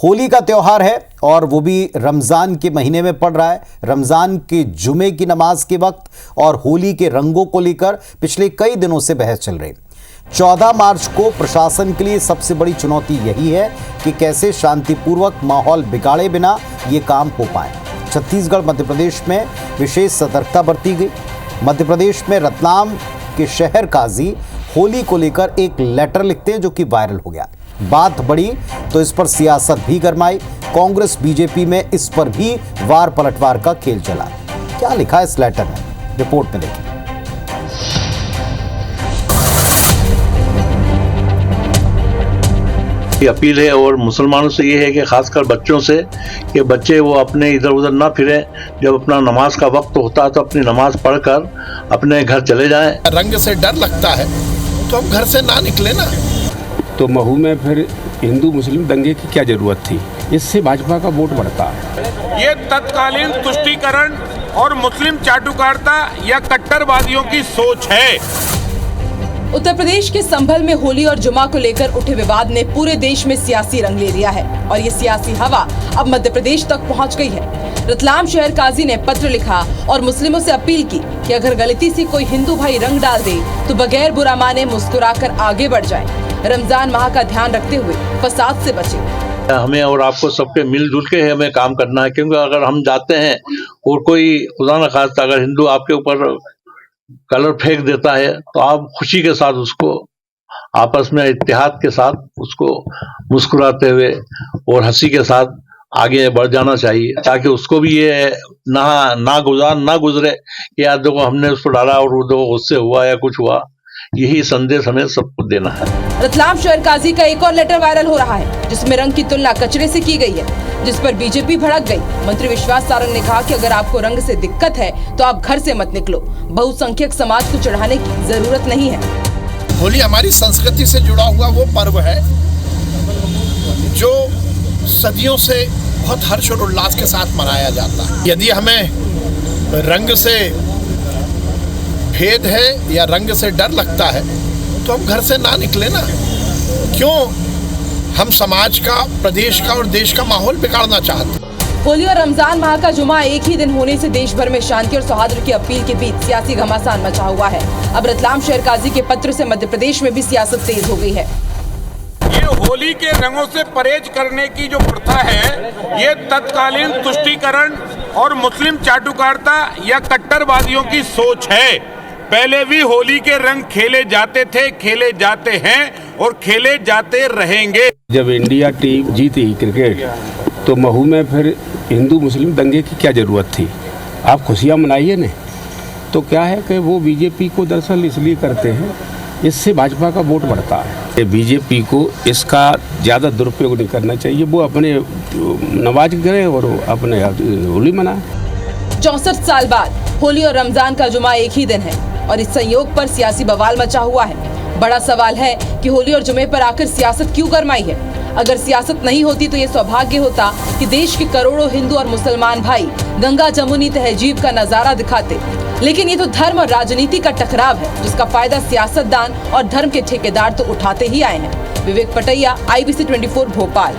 होली का त्योहार है और वो भी रमज़ान के महीने में पड़ रहा है। रमज़ान के जुमे की नमाज के वक्त और होली के रंगों को लेकर पिछले कई दिनों से बहस चल रही। 14 मार्च को प्रशासन के लिए सबसे बड़ी चुनौती यही है कि कैसे शांतिपूर्वक माहौल बिगाड़े बिना ये काम हो पाए। छत्तीसगढ़ मध्य प्रदेश में विशेष सतर्कता बरती गई। मध्य प्रदेश में रतलाम के शहर काजी होली को लेकर एक लेटर लिखते हैं जो कि वायरल हो गया। बात बढ़ी तो इस पर सियासत भी गरमाई। कांग्रेस बीजेपी में इस पर भी वार पलटवार का खेल चला। क्या लिखा है इस लेटर में, रिपोर्ट में देखिए। अपील है और मुसलमानों से ये है कि खासकर बच्चों से कि बच्चे वो अपने इधर उधर ना फिरे। जब अपना नमाज का वक्त होता है तो अपनी नमाज पढ़कर अपने घर चले जाएं। रंग से डर लगता है तो हम घर से ना निकले ना। तो महू में फिर हिंदू मुस्लिम दंगे की क्या जरूरत थी? इससे भाजपा का वोट बढ़ता है। ये तत्कालीन तुष्टीकरण और मुस्लिम चाटुकारिता या कट्टरवादियों की सोच है। उत्तर प्रदेश के संभल में होली और जुमा को लेकर उठे विवाद ने पूरे देश में सियासी रंग ले लिया है और ये सियासी हवा अब मध्य प्रदेश तक पहुंच गई है। रतलाम शहर काजी ने पत्र लिखा और मुस्लिमों से अपील की कि अगर गलती से कोई हिंदू भाई रंग डाल दे तो बगैर बुरा माने मुस्कुराकर आगे बढ़ जाए। रमजान माह का ध्यान रखते हुए फसाद से बचे। हमें और आपको सबके मिलजुल के हमें काम करना है, क्योंकि अगर हम जाते हैं और कोई खुदा न खास्ता अगर हिंदू आपके ऊपर कलर फेंक देता है तो आप खुशी के साथ उसको आपस में इत्तेहाद के साथ उसको मुस्कुराते हुए और हंसी के साथ आगे बढ़ जाना चाहिए, ताकि उसको भी ये ना गुजरे कि यार देखो हमने उसको डाला और वो देखो उससे हुआ या कुछ हुआ। यही संदेश हमें सबको देना है। रतलाम शहर काजी का एक और लेटर वायरल हो रहा है जिसमें रंग की तुलना कचरे से की गई है, जिस पर बीजेपी भड़क गई। मंत्री विश्वास सारंग ने कहा कि अगर आपको रंग से दिक्कत है तो आप घर से मत निकलो। बहुसंख्यक समाज को चढ़ाने की जरूरत नहीं है। होली हमारी संस्कृति से जुड़ा हुआ वो पर्व है जो सदियों से बहुत हर्ष और उल्लास के साथ मनाया जाता है। यदि हमें रंग से भेद है या रंग से डर लगता है तो हम घर से ना निकले ना। क्यों हम समाज का, प्रदेश का और देश का माहौल बिगाड़ना चाहते? होली और रमजान माह का जुमा एक ही दिन होने से देश भर में शांति और सौहार्द की अपील के बीच सियासी घमासान मचा हुआ है। अब रतलाम शहर काजी के पत्र से मध्य प्रदेश में भी सियासत तेज हो गई है। ये होली के रंगों से परहेज करने की जो प्रथा है, ये तत्कालीन तुष्टीकरण और मुस्लिम चाटुकारिता या कट्टरवादियों की सोच है। पहले भी होली के रंग खेले जाते थे, खेले जाते हैं और खेले जाते रहेंगे। जब इंडिया टीम जीती क्रिकेट तो महू में फिर हिंदू मुस्लिम दंगे की क्या जरूरत थी? आप खुशियाँ मनाइए ना। तो क्या है कि वो बीजेपी को दरअसल इसलिए करते हैं, इससे भाजपा का वोट बढ़ता है। बीजेपी को इसका ज़्यादा दुरुपयोग नहीं करना चाहिए। वो अपने नमाज करें और अपने होली मनाएं। 64 साल बाद होली और रमजान का जुमा एक ही दिन है और इस संयोग पर सियासी बवाल मचा हुआ है। बड़ा सवाल है कि होली और जुमे पर आखिर सियासत क्यों गरमाई है? अगर सियासत नहीं होती तो ये सौभाग्य होता कि देश के करोड़ों हिंदू और मुसलमान भाई गंगा जमुनी तहजीब का नजारा दिखाते। लेकिन ये तो धर्म और राजनीति का टकराव है जिसका फायदा सियासतदान और धर्म के ठेकेदार तो उठाते ही आए हैं। विवेक पटैया, IBC 24 भोपाल।